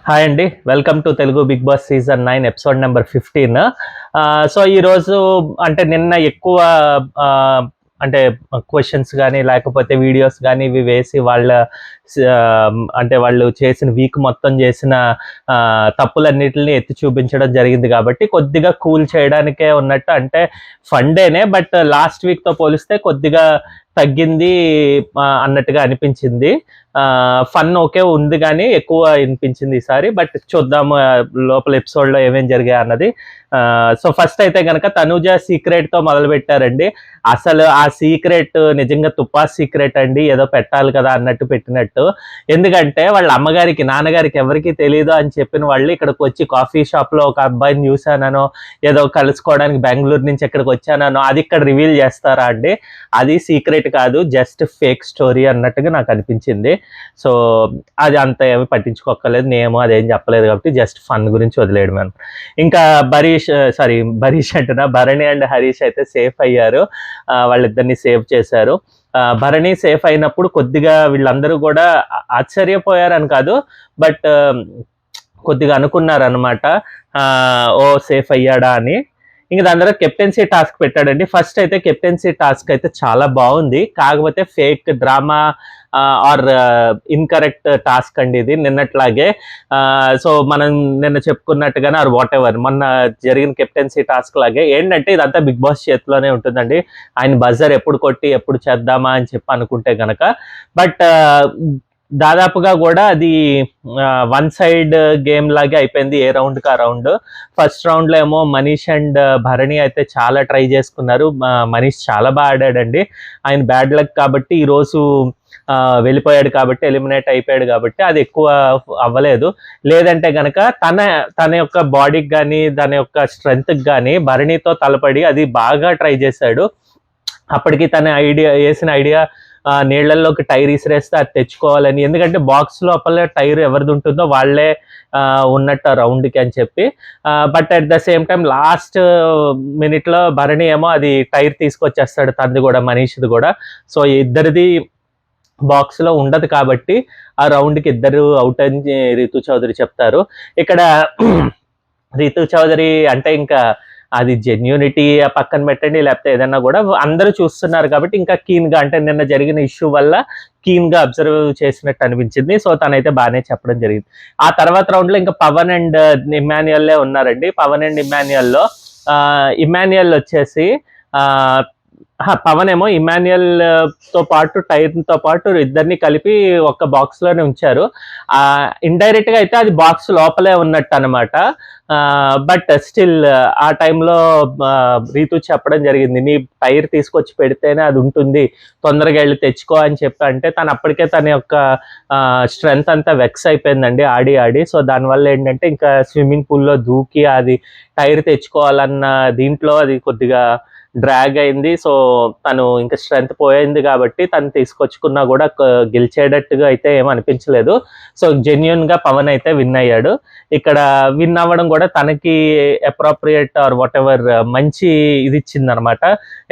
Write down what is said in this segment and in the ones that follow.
Hi అండి, welcome to Telugu Bigg Boss season 9 episode number 15. So ఈరోజు అంటే నిన్న ఎక్కువ ఆ, అంటే క్వశ్చన్స్ కానీ లేకపోతే వీడియోస్ కానీ ఇవి వేసి వాళ్ళ ఆ, అంటే వాళ్ళు చేసిన వీక్ మొత్తం చేసిన ఆ, తప్పులన్నిటిని ఎత్తి చూపించడం జరిగింది కాబట్టి కొద్దిగా కూల్ చేయడానికే ఉన్నట్టు, అంటే ఫండేనే బట్ లాస్ట్ వీక్తో పోలిస్తే కొద్దిగా తగ్గింది అన్నట్టుగా అనిపించింది. ఫన్ ఓకే ఉంది కానీ ఎక్కువ వినిపించింది ఈసారి. బట్ చూద్దాము లోపల ఎపిసోడ్లో ఏమేం జరిగాయి అన్నది. సో ఫస్ట్ అయితే కనుక తనూజ సీక్రెట్తో మొదలు పెట్టారండి. అసలు ఆ సీక్రెట్ నిజంగా తుప్పా సీక్రెట్ అండి, ఏదో పెట్టాలి కదా అన్నట్టు పెట్టినట్టు. ఎందుకంటే వాళ్ళ అమ్మగారికి నాన్నగారికి ఎవరికి తెలియదు అని చెప్పిన వాళ్ళు ఇక్కడికి వచ్చి కాఫీ షాప్లో ఒక అబ్బాయిని చూశానో, ఏదో కలుసుకోవడానికి బెంగళూరు నుంచి ఇక్కడికి వచ్చానో అది ఇక్కడ రివీల్ చేస్తారా అండి? అది సీక్రెట్ కాదు, జస్ట్ ఫేక్ స్టోరీ అన్నట్టుగా నాకు అనిపించింది. సో అది అంత ఏమి పట్టించుకోక్కర్లేదు, నేను అదేం చెప్పలేదు కాబట్టి జస్ట్ ఫన్ గురించి వదిలేయడం. ఇంకా బరీష్ అంటున్నా, భరణి అండ్ హరీష్ అయితే సేఫ్ అయ్యారు. వాళ్ళిద్దరిని సేవ్ చేశారు. భరణి సేఫ్ అయినప్పుడు కొద్దిగా వీళ్ళందరూ కూడా ఆశ్చర్యపోయారని కాదు, బట్ కొద్దిగా అనుకున్నారనమాట, ఓ సేఫ్ అయ్యాడా అని. ఇంకా దాని తర్వాత కెప్టెన్సీ టాస్క్ పెట్టాడండి. ఫస్ట్ అయితే కెప్టెన్సీ టాస్క్ అయితే చాలా బాగుంది, కాకపోతే fake drama or incorrect task అండి ఇది, నిన్నట్లాగే. సో మనం నిన్న చెప్పుకున్నట్టుగానే ఆర్ వాట్ ఎవర్ మొన్న జరిగిన కెప్టెన్సీ టాస్క్ లాగే ఏంటంటే ఇదంతా బిగ్ బాస్ చేతిలోనే ఉంటుందండి. ఆయన బజర్ ఎప్పుడు కొట్టి ఎప్పుడు చేద్దామా అని చెప్పి అనుకుంటే గనక. బట్ దాదాపుగా కూడా అది వన్ సైడ్ గేమ్ లాగే అయిపోయింది, ఏ రౌండ్కి ఆ రౌండ్. ఫస్ట్ రౌండ్లో ఏమో మనీష్ అండ్ భరణి అయితే చాలా ట్రై చేసుకున్నారు. మనీష్ చాలా బాగా ఆడాడండి. ఆయన బ్యాడ్ లక్ కాబట్టి ఈరోజు వెళ్ళిపోయాడు కాబట్టి, ఎలిమినేట్ అయిపోయాడు కాబట్టి అది ఎక్కువ అవ్వలేదు. లేదంటే గనక తన యొక్క బాడీకి కానీ తన యొక్క స్ట్రెంగ్త్కి కానీ భరణితో తలపడి అది బాగా ట్రై చేశాడు. అప్పటికి తన వేసిన ఐడియా నీళ్లలోకి టైర్ ఇసిరేస్తే అది తెచ్చుకోవాలని, ఎందుకంటే బాక్స్ లోపల టైర్ ఎవరిది ఉంటుందో వాళ్ళే ఉన్నట్టు రౌండ్కి అని చెప్పి. But at the same time last మినిట్లో భరణి ఏమో అది టైర్ తీసుకొచ్చేస్తాడు, తనది కూడా మనీష్ది కూడా. సో ఇద్దరిది బాక్స్లో ఉండదు కాబట్టి ఆ రౌండ్కి ఇద్దరు అవుట్ అని రితు చౌదరి చెప్తారు. ఇక్కడ రితు చౌదరి అంటే ఇంకా అది జెన్యూనిటీ పక్కన పెట్టండి, లేకపోతే ఏదన్నా కూడా అందరూ చూస్తున్నారు కాబట్టి ఇంకా కీన్గా, అంటే నిన్న జరిగిన ఇష్యూ వల్ల కీన్గా అబ్జర్వ్ చేసినట్టు అనిపించింది. సో తనైతే బాగానే చెప్పడం జరిగింది. ఆ తర్వాత రౌండ్లో ఇంకా పవన్ అండ్ ఇమాన్యుయల్లే ఉన్నారండి. పవన్ అండ్ ఇమాన్యుయల్లో ఇమాన్యుయల్ వచ్చేసి పవన్ ఏమో ఇమాన్యుయల్ తో పాటు టైర్తో పాటు ఇద్దరిని కలిపి ఒక బాక్స్ లోనే ఉంచారు. ఇండైరెక్ట్ గా అయితే అది బాక్స్ లోపలే ఉన్నట్టు అనమాట. బట్ స్టిల్ ఆ టైంలో రీతు చెప్పడం జరిగింది, నీ టైర్ తీసుకొచ్చి పెడితేనే అది ఉంటుంది, తొందరగా వెళ్ళి తెచ్చుకో అని చెప్పి. అంటే తను అప్పటికే తన యొక్క స్ట్రెంగ్త్ అంతా వెక్స్ అయిపోయిందండి ఆడి ఆడి. సో దానివల్ల ఏంటంటే ఇంకా స్విమ్మింగ్ పూల్లో దూకి అది టైర్ తెచ్చుకోవాలన్న దీంట్లో అది కొద్దిగా డ్రాగ్ అయింది. సో తను ఇంకా స్ట్రెంగ్త్ పోయింది కాబట్టి తను తీసుకొచ్చుకున్నా కూడా గెలిచేటట్టుగా అయితే ఏం అనిపించలేదు. సో జెన్యున్గా పవన్ అయితే విన్ అయ్యాడు. ఇక్కడ విన్ అవ్వడం కూడా తనకి అప్రోప్రియేట్ ఆర్ వాట్ ఎవర్ మంచి ఇది ఇచ్చింది అనమాట.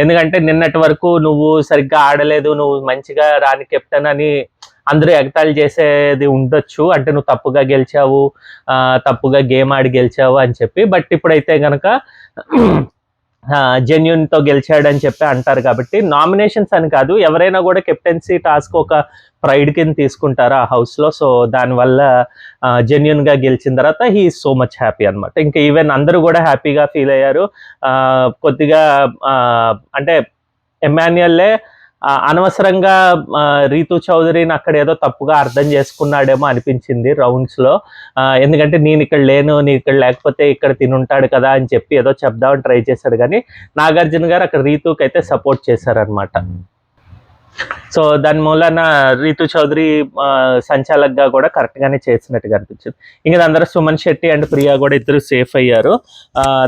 ఎందుకంటే నిన్నటి వరకు నువ్వు సరిగ్గా ఆడలేదు, నువ్వు మంచిగా రాని కెప్టెన్ అని అందరూ ఎగతాళి చేసేది ఉండొచ్చు, అంటే నువ్వు తప్పుగా గెలిచావు, తప్పుగా గేమ్ ఆడి గెలిచావు అని చెప్పి. బట్ ఇప్పుడైతే కనుక జెన్యున్తో గెలిచాడని చెప్పి అంటారు కాబట్టి, నామినేషన్స్ అని కాదు, ఎవరైనా కూడా కెప్టెన్సీ టాస్క్ ఒక ప్రైడ్ కింద తీసుకుంటారు ఆ హౌస్లో. సో దానివల్ల జెన్యున్గా గెలిచిన తర్వాత he is so much happy అనమాట. ఇంకా ఈవెన్ అందరూ కూడా హ్యాపీగా ఫీల్ అయ్యారు. కొద్దిగా అంటే ఎమాన్యుయల్లే అనవసరంగా రీతు చౌదరిని అక్కడ ఏదో తప్పుగా అర్థం చేసుకున్నాడేమో అనిపించింది రౌండ్స్లో. ఎందుకంటే నేను ఇక్కడ లేను, నీ ఇక్కడ లేకపోతే ఇక్కడ తినుంటాడు కదా అని చెప్పి ఏదో చెప్దామని ట్రై చేశాడు, కానీ నాగార్జున గారు అక్కడ రీతుకి అయితే సపోర్ట్ చేశారనమాట. సో దాని మూలన రీతు చౌదరి సంచాలక్గా కూడా కరెక్ట్గానే చేసినట్టుగా అనిపించింది. ఇంకా అందరూ సుమన్ శెట్టి అండ్ ప్రియా కూడా ఇద్దరు సేఫ్ అయ్యారు.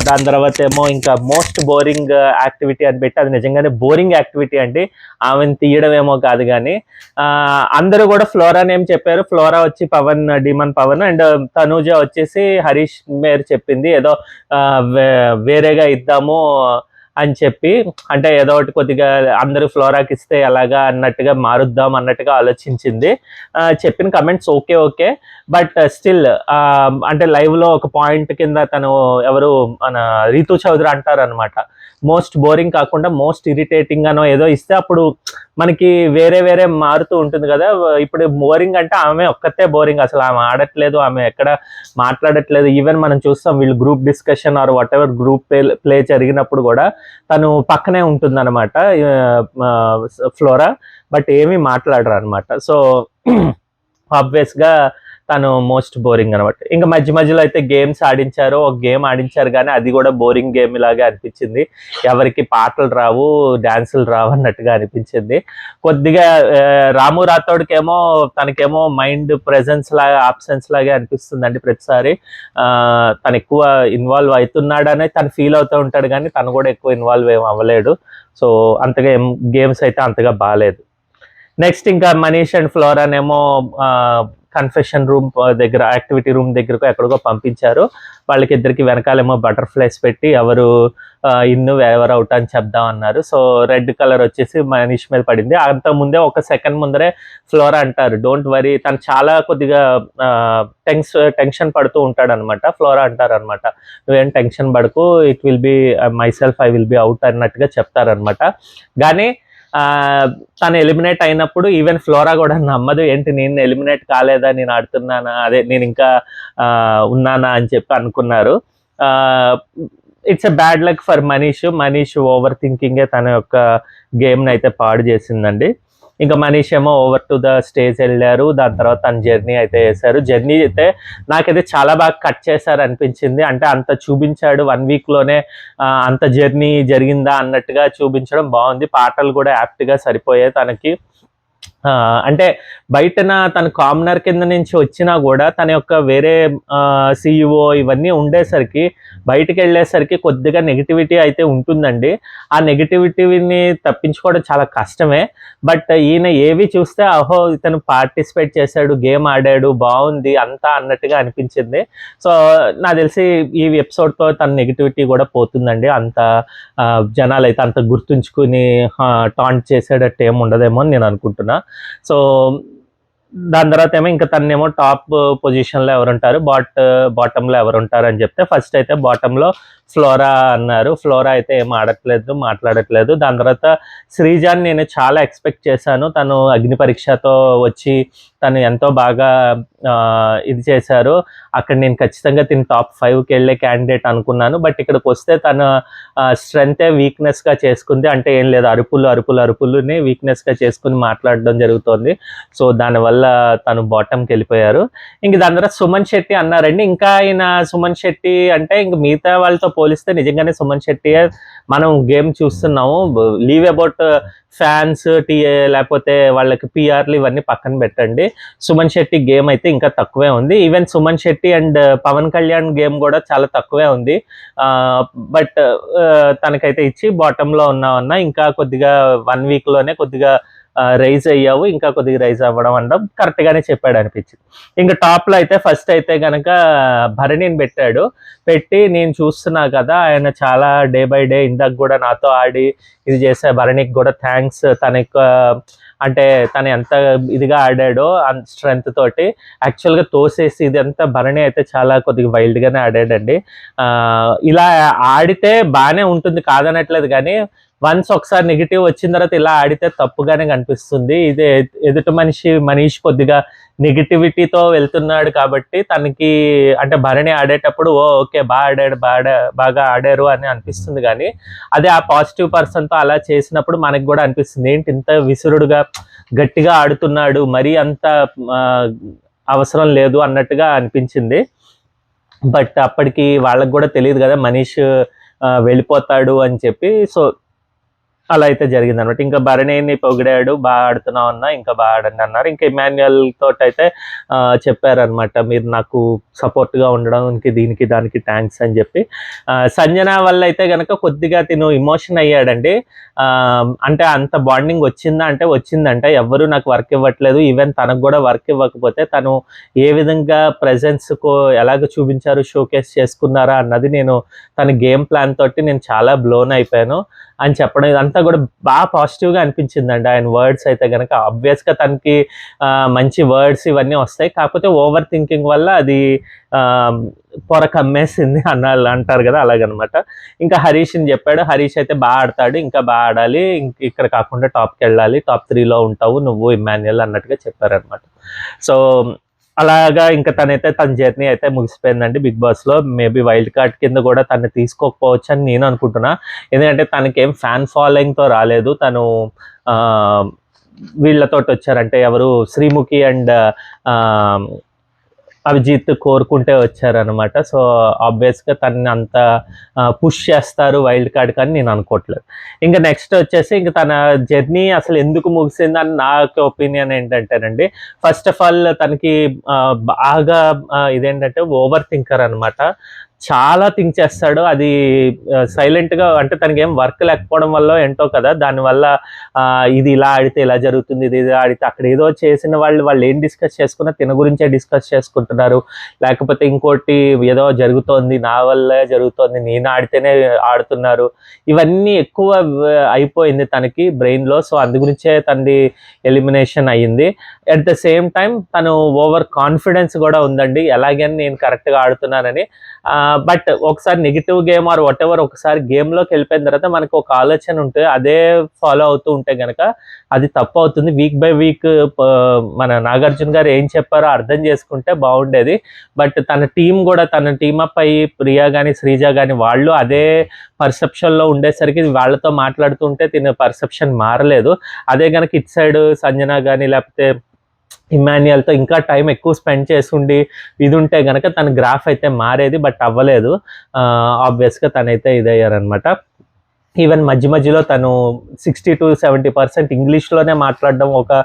దాని తర్వాత ఏమో ఇంకా మోస్ట్ బోరింగ్ యాక్టివిటీ అని పెట్టి, అది నిజంగానే బోరింగ్ యాక్టివిటీ అండి, ఆమెను తీయడం ఏమో కాదు కానీ. అందరూ కూడా ఫ్లోరా నేమ్ చెప్పారు. ఫ్లోరా వచ్చి పవన్, డిమన్ పవన్, అండ్ తనూజ వచ్చేసి హరీష్ మేర్ చెప్పింది ఏదో వేరేగా ఇద్దాము అని చెప్పి, అంటే ఏదో ఒకటి కొద్దిగా అందరూ ఫ్లోరాకి ఇస్తే ఎలాగా అన్నట్టుగా మారుద్దాం అన్నట్టుగా ఆలోచించింది. చెప్పిన comments okay okay, but still అంటే లైవ్లో ఒక పాయింట్ కింద తను ఎవరు మన రీతు చౌదరి అంటారనమాట, మోస్ట్ బోరింగ్ కాకుండా మోస్ట్ ఇరిటేటింగ్ అనో ఏదో ఇస్తే అప్పుడు మనకి వేరే వేరే మారుతూ ఉంటుంది కదా. ఇప్పుడు బోరింగ్ అంటే ఆమె ఒక్కతే బోరింగ్, అసలు ఆమె ఆడట్లేదు, ఆమె ఎక్కడ మాట్లాడట్లేదు. ఈవెన్ మనం చూస్తాం వీళ్ళు group discussion or what ever group play జరిగినప్పుడు కూడా తను పక్కనే ఉంటుందన్నమాట ఫ్లోరా, బట్ ఏమీ మాట్లాడరు అనమాట. సో ఆబ్వియస్గా తను మోస్ట్ బోరింగ్ అనమాట. ఇంకా మధ్య మధ్యలో అయితే గేమ్స్ ఆడించారు, ఒక గేమ్ ఆడించారు కానీ అది కూడా బోరింగ్ గేమ్ లాగా అనిపించింది. ఎవరికి పాటలు రావు, డాన్సులు రావు అన్నట్టుగా అనిపించింది. కొద్దిగా రాము రాథోడ్కేమో తనకేమో మైండ్ ప్రెజెన్స్ లాగా ఆబ్సెన్స్ లాగా అనిపిస్తుందండి ప్రతిసారి. తను ఎక్కువ ఇన్వాల్వ్ అవుతున్నాడనే తను ఫీల్ అవుతూ ఉంటాడు కానీ తను కూడా ఎక్కువ ఇన్వాల్వ్ ఏం అవ్వలేడు. సో అంతగా గేమ్స్ అయితే అంతగా బాగాలేదు. నెక్స్ట్ ఇంకా మనీష్ అండ్ ఫ్లోరానేమో కన్ఫెషన్ రూమ్ దగ్గర, యాక్టివిటీ రూమ్ దగ్గరకు ఎక్కడికో పంపించారు. వాళ్ళకి ఇద్దరికి వెనకాలేమో బటర్ఫ్లైస్ పెట్టి ఎవరు ఇన్ను ఎవరు అవుట్ అని చెప్దాం అన్నారు. సో రెడ్ కలర్ వచ్చేసి మనీష్ మీద పడింది. అంత ముందే ఒక సెకండ్ ముందరే ఫ్లోరా అంటారు డోంట్ వరీ, తను చాలా కొద్దిగా టెన్షన్ పడుతూ ఉంటాడు అనమాట. ఫ్లోరా అంటారు అనమాట, నువ్వేం టెన్షన్ పడకు, it will be my self, I will be out అన్నట్టుగా చెప్తారనమాట. కానీ తను ఎలిమినేట్ అయినప్పుడు ఈవెన్ ఫ్లోరా కూడా నమ్మదు, ఏంటి నేను ఎలిమినేట్ కాలేదా, నేను ఆడుతున్నానా, అదే నేను ఇంకా ఉన్నానా అని చెప్పి అనుకున్నారు. It's a bad luck for Manish over థింకింగే తన యొక్క గేమ్ని అయితే పాడు చేసిందండి. ఇంకా మనీష్ ఏమో ఓవర్ టు ద స్టేజ్ వెళ్ళారు. దాని తర్వాత తన జర్నీ అయితే వేశారు. జర్నీ అయితే నాకైతే చాలా బాగా కట్ చేశారు అనిపించింది. అంటే అంత చూపించాడు 1 వీక్లోనే అంత జర్నీ జరిగిందా అన్నట్టుగా చూపించడం బాగుంది. పాటలు కూడా యాప్ట్గా సరిపోయాయి తనకి. అంటే బయటన తన కామనర్ కింద నుంచి వచ్చినా కూడా తన యొక్క వేరే CEO ఇవన్నీ ఉండేసరికి బయటికి వెళ్ళేసరికి కొద్దిగా నెగిటివిటీ అయితే ఉంటుందండి. ఆ నెగిటివిటీని తప్పించుకోవడం చాలా కష్టమే. బట్ ఈయన ఏవి చూస్తే అహో ఇతను పార్టిసిపేట్ చేశాడు, గేమ్ ఆడాడు, బాగుంది అంతా అన్నట్టుగా అనిపించింది. సో నాకు తెలిసి ఈ ఎపిసోడ్తో తన నెగిటివిటీ కూడా పోతుందండి. అంత జనాలు అయితే అంత గుర్తుంచుకుని టాంట్ చేసేటట్టు ఏమి ఉండదేమో అని నేను అనుకుంటున్నా. సో దాని తర్వాత ఏమో ఇంకా తనేమో టాప్ పొజిషన్లో ఎవరుంటారు, బాటంలో ఎవరుంటారు అని చెప్తే ఫస్ట్ అయితే బాటంలో ఫ్లోరా అన్నారు. ఫ్లోరా అయితే ఏం ఆడట్లేదు, మాట్లాడట్లేదు. దాని తర్వాత శ్రీజాని నేను చాలా ఎక్స్పెక్ట్ చేశాను. తను అగ్ని పరీక్షతో వచ్చి తను ఎంతో బాగా ఇది చేశారు. అక్కడ నేను ఖచ్చితంగా తిని టాప్ 5కి వెళ్ళే క్యాండిడేట్ అనుకున్నాను. బట్ ఇక్కడికి వస్తే తన స్ట్రెంగ్తే వీక్నెస్గా చేసుకుంది. అంటే ఏం లేదు, అరుపులుని వీక్నెస్గా చేసుకుని మాట్లాడడం జరుగుతుంది. సో దానివల్ల తను బాటంకి వెళ్ళిపోయారు. ఇంక దాని తర్వాత సుమన్ శెట్టి అన్నారండి. ఇంకా ఆయన సుమన్ శెట్టి అంటే ఇంక మిగతా వాళ్ళతో పోలిస్తే నిజంగానే సుమన్ శెట్టి మనం గేమ్ చూస్తున్నాము. లీవ్ అబౌట్ ఫ్యాన్స్ లేకపోతే వాళ్ళకి పిఆర్లు ఇవన్నీ పక్కన పెట్టండి, సుమన్ శెట్టి గేమ్ అయితే ఇంకా తక్కువే ఉంది. Even Suman Shetty and Pavan Kalyan game కూడా చాలా తక్కువే ఉంది. బట్ తనకైతే ఇచ్చి బాటంలో ఉన్నా ఇంకా కొద్దిగా 1 వీక్లోనే కొద్దిగా రైజ్ అయ్యావు, ఇంకా కొద్దిగా రైజ్ అవ్వడం అనడం కరెక్ట్గానే చెప్పాడు అనిపించింది. ఇంకా టాప్లో అయితే ఫస్ట్ అయితే కనుక భరణిని పెట్టి నేను చూస్తున్నా కదా ఆయన చాలా డే బై డే ఇందాక కూడా నాతో ఆడి ఇది చేసే, భరణికి కూడా థ్యాంక్స్. అంటే తను ఎంత ఇదిగా ఆడాడో స్ట్రెంగ్త్ తోటి యాక్చువల్గా తోసేసి ఇదంతా భరణి అయితే చాలా కొద్దిగా వైల్డ్గానే ఆడాడండి. ఇలా ఆడితే బాగానే ఉంటుంది కాదనట్లేదు, కానీ వన్స్ ఒకసారి నెగిటివ్ వచ్చిన తర్వాత ఇలా ఆడితే తప్పుగానే కనిపిస్తుంది. ఇదే ఎదుటి మనీష్ కొద్దిగా నెగిటివిటీతో వెళ్తున్నాడు కాబట్టి తనకి అంటే భరణి ఆడేటప్పుడు ఓకే బాగా ఆడారు అని అనిపిస్తుంది. కానీ అదే ఆ పాజిటివ్ పర్సన్తో అలా చేసినప్పుడు మనకి కూడా అనిపిస్తుంది ఏంటి ఇంత విసురుడుగా గట్టిగా ఆడుతున్నాడు, మరీ అంత అవసరం లేదు అన్నట్టుగా అనిపించింది. బట్ అప్పటికి వాళ్ళకి కూడా తెలియదు కదా మనీష్ వెళ్ళిపోతాడు అని చెప్పి. సో అలా అయితే జరిగింది అనమాట. ఇంకా భరణిని పొగిడాడు, బాగా ఆడుతున్నావు అన్నా, ఇంకా బాగా ఆడండి అన్నారు. ఇంకా ఇమాన్యుయల్ తోటి అయితే చెప్పారనమాట, మీరు నాకు సపోర్ట్గా ఉండడానికి దీనికి దానికి థ్యాంక్స్ అని చెప్పి. సంజన వల్ల అయితే కనుక కొద్దిగా తిను ఇమోషన్ అయ్యాడండి. అంటే అంత బాండింగ్ వచ్చిందా అంటే వచ్చిందంటే, ఎవరు నాకు వర్క్ ఇవ్వట్లేదు, ఈవెన్ తనకు కూడా వర్క్ ఇవ్వకపోతే తను ఏ విధంగా ప్రెజెన్స్ ఎలాగ చూపించారు, షోకేస్ చేసుకున్నారా అన్నది నేను తన గేమ్ ప్లాన్ తోటి నేను చాలా బ్లోన్ అయిపోయాను అని చెప్పడం, ఇదంతా కూడా బాగా పాజిటివ్గా అనిపించిందండి. ఆయన వర్డ్స్ అయితే కనుక ఆబ్వియస్గా తనకి మంచి వర్డ్స్ ఇవన్నీ వస్తాయి, కాకపోతే ఓవర్ థింకింగ్ వల్ల అది పొర కమ్మేసింది అంటారు కదా, అలాగనమాట. ఇంకా హరీష్ని చెప్పాడు, హరీష్ అయితే బాగా ఆడతాడు, ఇంకా బాగా ఆడాలి, ఇక్కడ కాకుండా టాప్కి వెళ్ళాలి, టాప్ 3లో ఉంటావు నువ్వు ఇమాన్యుయల్ అన్నట్టుగా చెప్పారనమాట. సో అలాగా ఇంకా తనైతే తన జర్నీ అయితే ముగిసిపోయిందండి బిగ్ బాస్లో. మేబీ వైల్డ్ కార్డ్ కింద కూడా తను తీసుకోకపోవచ్చు అని నేను అనుకుంటున్నా, ఎందుకంటే తనకేం ఫ్యాన్ ఫాలోయింగ్తో రాలేదు, తను వీళ్ళతో వచ్చారంటే ఎవరు, శ్రీముఖి అండ్ అభిజిత్ కోరుకుంటే వచ్చారనమాట. సో ఆబ్వియస్గా తనని అంత పుష్ చేస్తారు వైల్డ్ కార్డ్ కానీ నేను అనుకోవట్లేదు. ఇంకా నెక్స్ట్ వచ్చేసి ఇంకా తన జర్నీ అసలు ఎందుకు ముగిసిందని నాకు ఒపీనియన్ ఏంటంటేనండి, ఫస్ట్ ఆఫ్ ఆల్ తనకి బాగా ఇదేంటంటే ఓవర్ థింకర్ అనమాట. చాలా థింక్ చేస్తాడు, అది సైలెంట్గా, అంటే తనకి ఏం వర్క్ లేకపోవడం వల్ల ఏంటో కదా, దానివల్ల ఇది ఇలా ఆడితే ఇలా జరుగుతుంది, ఇది ఆడితే అక్కడ ఏదో చేసిన వాళ్ళు ఏం డిస్కస్ చేసుకున్నా తిన గురించే డిస్కస్ చేసుకుంటున్నారు, లేకపోతే ఇంకోటి ఏదో జరుగుతోంది నా వల్లే జరుగుతోంది, నేను ఆడితేనే ఆడుతున్నారు, ఇవన్నీ ఎక్కువ అయిపోయింది తనకి బ్రెయిన్లో. సో అందు గురించే తనది ఎలిమినేషన్ అయ్యింది. అట్ ద సేమ్ టైం తను ఓవర్ కాన్ఫిడెన్స్ కూడా ఉందండి, ఎలాగని నేను కరెక్ట్గా ఆడుతున్నానని. బట్ ఒకసారి negative game or whatever ఒకసారి గేమ్లోకి వెళ్ళిపోయిన తర్వాత మనకు ఒక ఆలోచన ఉంటుంది, అదే ఫాలో అవుతూ ఉంటే కనుక అది తప్పు అవుతుంది. వీక్ బై వీక్ మన నాగార్జున గారు ఏం చెప్పారో అర్థం చేసుకుంటే బాగుండేది. బట్ తన టీం కూడా, తన టీమప్ అయ్యి ప్రియా కానీ శ్రీజ కానీ వాళ్ళు అదే పర్సెప్షన్లో ఉండేసరికి వాళ్ళతో మాట్లాడుతుంటే తిన పర్సెప్షన్ మారలేదు. అదే కనుక ఇట్ సైడ్ సంజన కానీ లేకపోతే ఇమాన్యుయల్తో ఇంకా టైం ఎక్కువ స్పెండ్ చేసుండి ఇది ఉంటే కనుక తన గ్రాఫ్ అయితే మారేది, బట్ అవ్వలేదు. ఆబ్వియస్గా తనైతే ఇదయ్యారనమాట. ఈవెన్ మధ్యలో తను 60 to 70% ఇంగ్లీష్లోనే మాట్లాడడం ఒక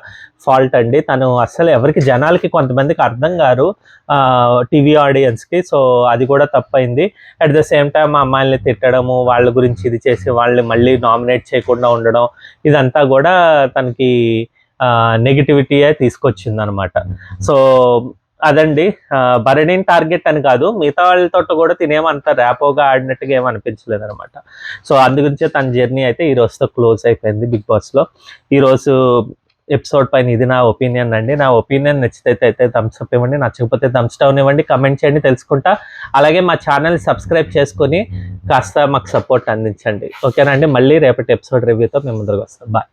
ఫాల్ట్ అండి. తను అస్సలు ఎవరికి జనాలకి కొంతమందికి అర్థం కారు, టీవీ ఆడియన్స్కి. సో అది కూడా తప్పైంది. అట్ ద సేమ్ టైం అమ్మాయిల్ని తిట్టడము, వాళ్ళ గురించి ఇది చేసి వాళ్ళని మళ్ళీ నామినేట్ చేయకుండా ఉండడం, ఇదంతా కూడా తనకి నెగిటివిటీయే తీసుకొచ్చింది అనమాట. సో అదండి, భరణిని టార్గెట్ అని కాదు, మిగతా వాళ్ళతో కూడా తినేమంత ర్యాపోగా ఆడినట్టుగా ఏమి అనిపించలేదు అనమాట. సో అందుగురించే తన జర్నీ అయితే ఈ రోజుతో క్లోజ్ అయిపోయింది బిగ్ బాస్లో. ఈరోజు ఎపిసోడ్ పైన ఇది నా ఒపీనియన్ అండి. నా ఒపీనియన్ నచ్చితే అయితే థమ్స్ అప్ ఇవ్వండి, నచ్చకపోతే థమ్స్ డౌన్ ఇవ్వండి, కమెంట్ చేయండి, తెలుసుకుంటా. అలాగే మా ఛానల్ సబ్స్క్రైబ్ చేసుకొని కాస్త మాకు సపోర్ట్ అందించండి. ఓకేనా అండి, మళ్ళీ రేపటి ఎపిసోడ్ రివ్యూతో మేము ముందుకు వస్తాం. బాయ్.